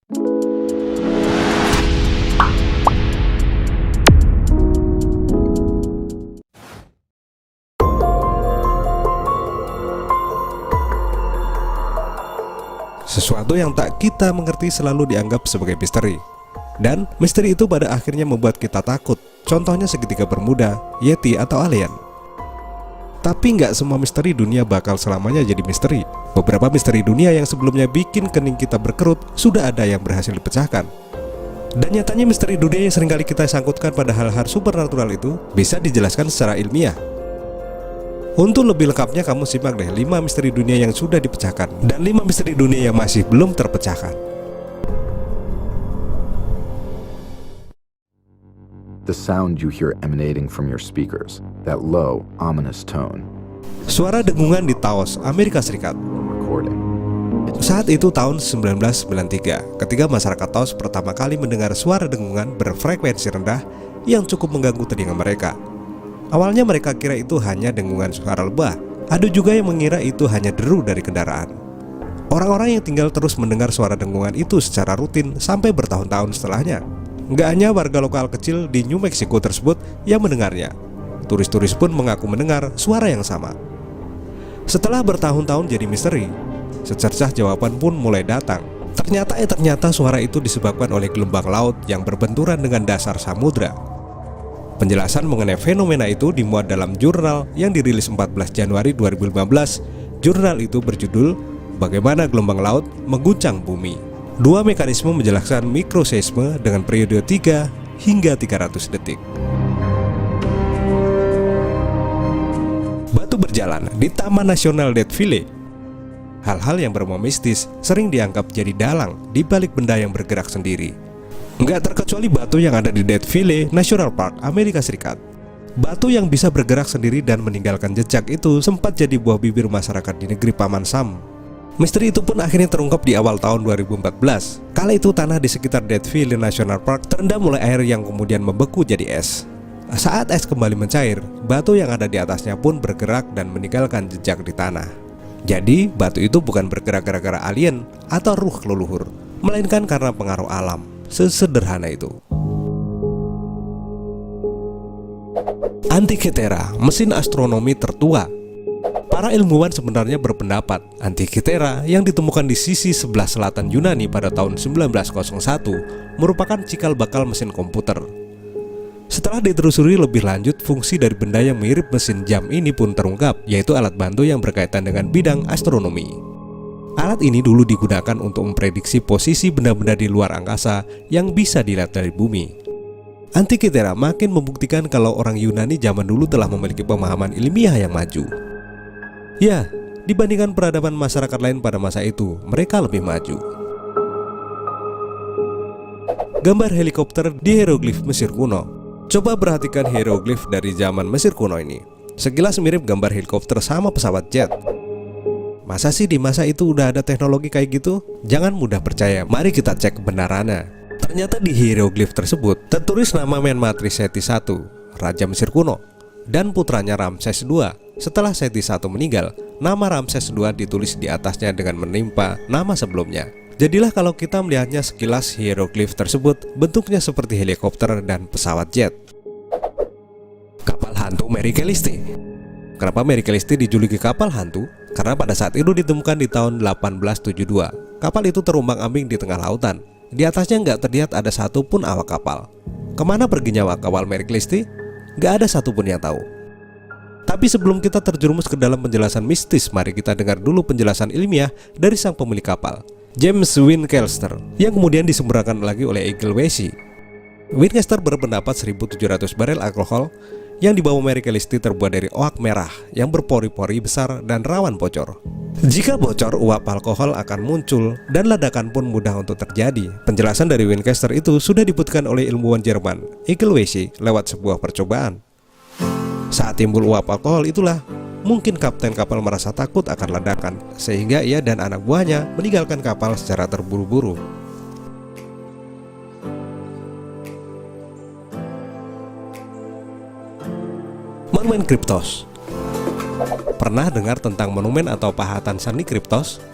Sesuatu yang tak kita mengerti selalu dianggap sebagai misteri. Dan misteri itu pada akhirnya membuat kita takut. Contohnya segitiga Bermuda, Yeti, atau alien. Tapi nggak semua misteri dunia bakal selamanya jadi misteri. Beberapa misteri dunia yang sebelumnya bikin kening kita berkerut sudah ada yang berhasil dipecahkan. Dan nyatanya misteri dunia yang seringkali kita sangkutkan pada hal-hal supernatural itu bisa dijelaskan secara ilmiah. Untuk lebih lengkapnya kamu simak deh 5 misteri dunia yang sudah dipecahkan dan 5 misteri dunia yang masih belum terpecahkan. The sound you hear emanating from your speakers, that low, ominous tone. Suara dengungan di Taos, Amerika Serikat. Recording. Saat itu tahun 1993, ketika masyarakat Taos pertama kali mendengar suara dengungan berfrekuensi rendah yang cukup mengganggu telinga mereka. Awalnya mereka kira itu hanya dengungan suara lebah. Ada juga yang mengira itu hanya deru dari kendaraan. Orang-orang yang tinggal terus mendengar suara dengungan itu secara rutin sampai bertahun-tahun setelahnya. Nggak hanya warga lokal kecil di New Mexico tersebut yang mendengarnya. Turis-turis pun mengaku mendengar suara yang sama. Setelah bertahun-tahun jadi misteri, secercah jawaban pun mulai datang. Ternyata suara itu disebabkan oleh gelombang laut yang berbenturan dengan dasar samudra. Penjelasan mengenai fenomena itu dimuat dalam jurnal yang dirilis 14 Januari 2015. Jurnal itu berjudul Bagaimana Gelombang Laut Mengguncang Bumi. 2 mekanisme menjelaskan mikroseisme dengan periode 3 hingga 300 detik. Batu berjalan di Taman Nasional Death Valley. Hal-hal yang berbau mistis sering dianggap jadi dalang di balik benda yang bergerak sendiri. Nggak terkecuali batu yang ada di Death Valley National Park, Amerika Serikat. Batu yang bisa bergerak sendiri dan meninggalkan jejak itu sempat jadi buah bibir masyarakat di negeri Paman Sam. Misteri itu pun akhirnya terungkap di awal tahun 2014. Kala itu tanah di sekitar Death Valley National Park terendam oleh air yang kemudian membeku jadi es. Saat es kembali mencair, batu yang ada di atasnya pun bergerak dan meninggalkan jejak di tanah. Jadi, batu itu bukan bergerak gara-gara alien atau ruh leluhur, melainkan karena pengaruh alam. Sesederhana itu. Antikythera, mesin astronomi tertua. Para ilmuwan sebenarnya berpendapat Antikythera yang ditemukan di sisi sebelah selatan Yunani pada tahun 1901 merupakan cikal bakal mesin komputer. Setelah ditelusuri lebih lanjut, fungsi dari benda yang mirip mesin jam ini pun terungkap, yaitu alat bantu yang berkaitan dengan bidang astronomi. Alat ini dulu digunakan untuk memprediksi posisi benda-benda di luar angkasa yang bisa dilihat dari bumi. Antikythera makin membuktikan kalau orang Yunani zaman dulu telah memiliki pemahaman ilmiah yang maju. Ya, dibandingkan peradaban masyarakat lain pada masa itu, mereka lebih maju. Gambar helikopter di hieroglif Mesir kuno. Coba perhatikan hieroglif dari zaman Mesir kuno ini. Sekilas mirip gambar helikopter sama pesawat jet. Masa sih di masa itu udah ada teknologi kayak gitu? Jangan mudah percaya, mari kita cek kebenarannya. Ternyata di hieroglif tersebut tertulis nama Menmatri Seti I, Raja Mesir kuno, dan putranya Ramses II. Setelah Seti I meninggal, nama Ramses II ditulis di atasnya dengan menimpa nama sebelumnya. Jadilah kalau kita melihatnya sekilas hieroglif tersebut bentuknya seperti helikopter dan pesawat jet. Kapal hantu Mary Celeste. Kenapa Mary Celeste dijuluki kapal hantu? Karena pada saat itu ditemukan di tahun 1872. Kapal itu terombang-ambing di tengah lautan. Di atasnya nggak terlihat ada satupun awak kapal. Kemana pergi nyawa kapal Mary Celeste? Nggak ada satupun yang tahu. Tapi sebelum kita terjerumus ke dalam penjelasan mistis, mari kita dengar dulu penjelasan ilmiah dari sang pemilik kapal, James Winchester, yang kemudian disempurnakan lagi oleh Eagle Wesi. Winchester berpendapat 1.700 barel alkohol yang dibawa Mary Celeste terbuat dari oak merah yang berpori-pori besar dan rawan bocor. Jika bocor, uap alkohol akan muncul dan ledakan pun mudah untuk terjadi. Penjelasan dari Winchester itu sudah dibuktikan oleh ilmuwan Jerman Eagle Wesi lewat sebuah percobaan. Saat timbul uap alkohol itulah mungkin kapten kapal merasa takut akan ledakan, sehingga ia dan anak buahnya meninggalkan kapal secara terburu-buru. Monumen Kryptos. Pernah dengar tentang monumen atau pahatan seni Kryptos?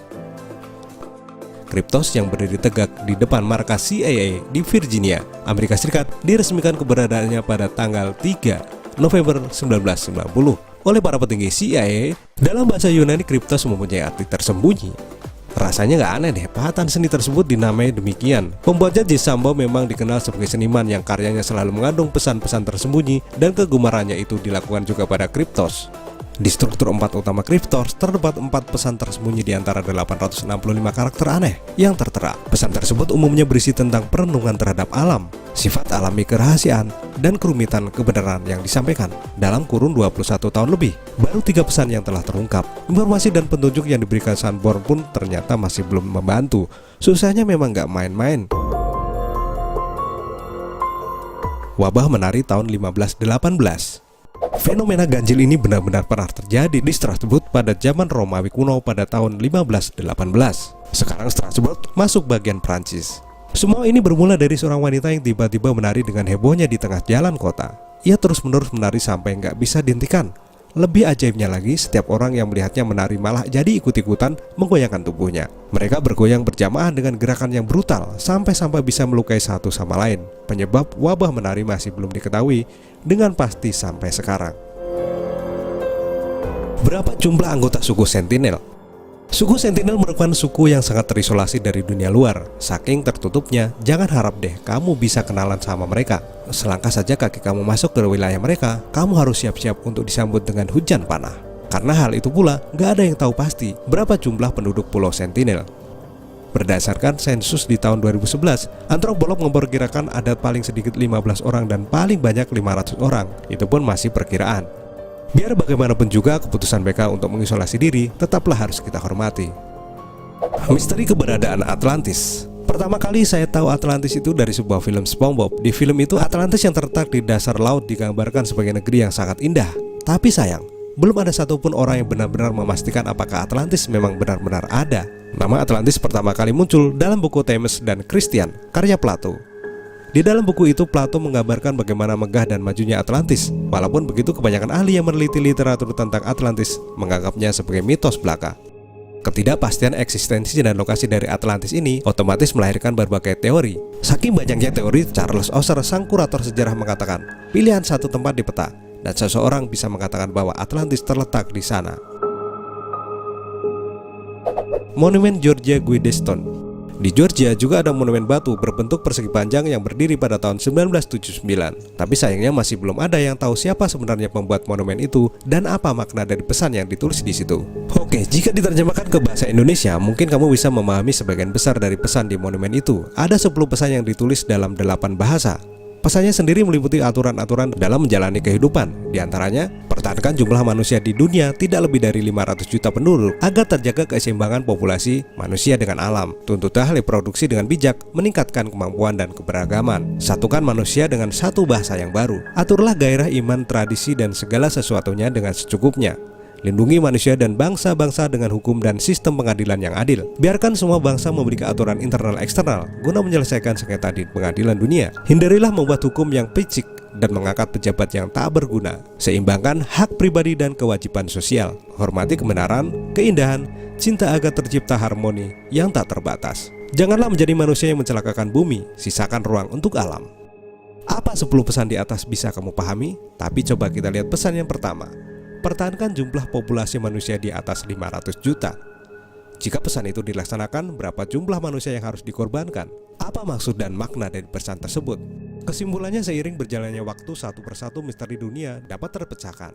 Kryptos yang berdiri tegak di depan markas CIA di Virginia, Amerika Serikat, diresmikan keberadaannya pada tanggal 3 November 1990 oleh para petinggi CIA. Dalam bahasa Yunani, Kryptos mempunyai arti tersembunyi. Rasanya nggak aneh deh, pahatan seni tersebut dinamai demikian. Pembuatnya J. Sambo memang dikenal sebagai seniman yang karyanya selalu mengandung pesan-pesan tersembunyi, dan kegemarannya itu dilakukan juga pada Kryptos. Di struktur 4 utama Kryptos terdapat 4 pesan tersembunyi di antara 865 karakter aneh yang tertera. Pesan tersebut umumnya berisi tentang perenungan terhadap alam, sifat alami kerahasiaan, dan kerumitan kebenaran yang disampaikan. Dalam kurun 21 tahun lebih, baru 3 pesan yang telah terungkap. Informasi dan petunjuk yang diberikan Sanborn pun ternyata masih belum membantu. Susahnya memang nggak main-main. Wabah menari tahun 1518. Fenomena ganjil ini benar-benar pernah terjadi di Strasbourg pada zaman Romawi kuno pada tahun 1518. Sekarang Strasbourg masuk bagian Prancis. Semua ini bermula dari seorang wanita yang tiba-tiba menari dengan hebohnya di tengah jalan kota. Ia terus-menerus menari sampai nggak bisa dihentikan. Lebih ajaibnya lagi, setiap orang yang melihatnya menari malah jadi ikut-ikutan menggoyangkan tubuhnya. Mereka bergoyang berjamaah dengan gerakan yang brutal sampai-sampai bisa melukai satu sama lain. Penyebab wabah menari masih belum diketahui dengan pasti sampai sekarang. Berapa jumlah anggota suku Sentinel? Suku Sentinel merupakan suku yang sangat terisolasi dari dunia luar. Saking tertutupnya, jangan harap deh kamu bisa kenalan sama mereka. Selangkah saja kaki kamu masuk ke wilayah mereka, kamu harus siap-siap untuk disambut dengan hujan panah. Karena hal itu pula, gak ada yang tahu pasti berapa jumlah penduduk Pulau Sentinel. Berdasarkan sensus di tahun 2011, antropolog memperkirakan ada paling sedikit 15 orang dan paling banyak 500 orang. Itu pun masih perkiraan. Biar bagaimanapun juga, keputusan mereka untuk mengisolasi diri tetaplah harus kita hormati. Misteri keberadaan Atlantis. Pertama kali saya tahu Atlantis itu dari sebuah film SpongeBob. Di film itu, Atlantis yang terletak di dasar laut digambarkan sebagai negeri yang sangat indah. Tapi sayang, belum ada satupun orang yang benar-benar memastikan apakah Atlantis memang benar-benar ada. Nama Atlantis pertama kali muncul dalam buku Thames dan Christian, karya Plato. Di dalam buku itu, Plato menggambarkan bagaimana megah dan majunya Atlantis. Walaupun begitu, kebanyakan ahli yang meneliti literatur tentang Atlantis menganggapnya sebagai mitos belaka. Ketidakpastian eksistensi dan lokasi dari Atlantis ini otomatis melahirkan berbagai teori. Saking banyaknya teori, Charles Osser, sang kurator sejarah, mengatakan pilihan satu tempat di peta, dan seseorang bisa mengatakan bahwa Atlantis terletak di sana. Monumen Georgia Guidestone. Di Georgia juga ada monumen batu berbentuk persegi panjang yang berdiri pada tahun 1979. Tapi sayangnya masih belum ada yang tahu siapa sebenarnya pembuat monumen itu dan apa makna dari pesan yang ditulis di situ. Oke, jika diterjemahkan ke bahasa Indonesia, mungkin kamu bisa memahami sebagian besar dari pesan di monumen itu. Ada 10 pesan yang ditulis dalam 8 bahasa. Pesannya sendiri meliputi aturan-aturan dalam menjalani kehidupan. Di antaranya, pertahankan jumlah manusia di dunia tidak lebih dari 500 juta penduduk agar terjaga keseimbangan populasi manusia dengan alam. Tuntutlah reproduksi dengan bijak, meningkatkan kemampuan dan keberagaman. Satukan manusia dengan satu bahasa yang baru. Aturlah gairah iman, tradisi, dan segala sesuatunya dengan secukupnya. Lindungi manusia dan bangsa-bangsa dengan hukum dan sistem pengadilan yang adil. Biarkan semua bangsa memiliki aturan internal eksternal guna menyelesaikan sengketa di pengadilan dunia. Hindarilah membuat hukum yang picik dan mengangkat pejabat yang tak berguna. Seimbangkan hak pribadi dan kewajiban sosial. Hormati kebenaran, keindahan, cinta agar tercipta harmoni yang tak terbatas. Janganlah menjadi manusia yang mencelakakan bumi, sisakan ruang untuk alam. Apa 10 pesan di atas bisa kamu pahami? Tapi coba kita lihat pesan yang pertama. Pertahankan jumlah populasi manusia di atas 500 juta. Jika pesan itu dilaksanakan, berapa jumlah manusia yang harus dikorbankan? Apa maksud dan makna dari pesan tersebut? Kesimpulannya, seiring berjalannya waktu, satu persatu misteri dunia dapat terpecahkan.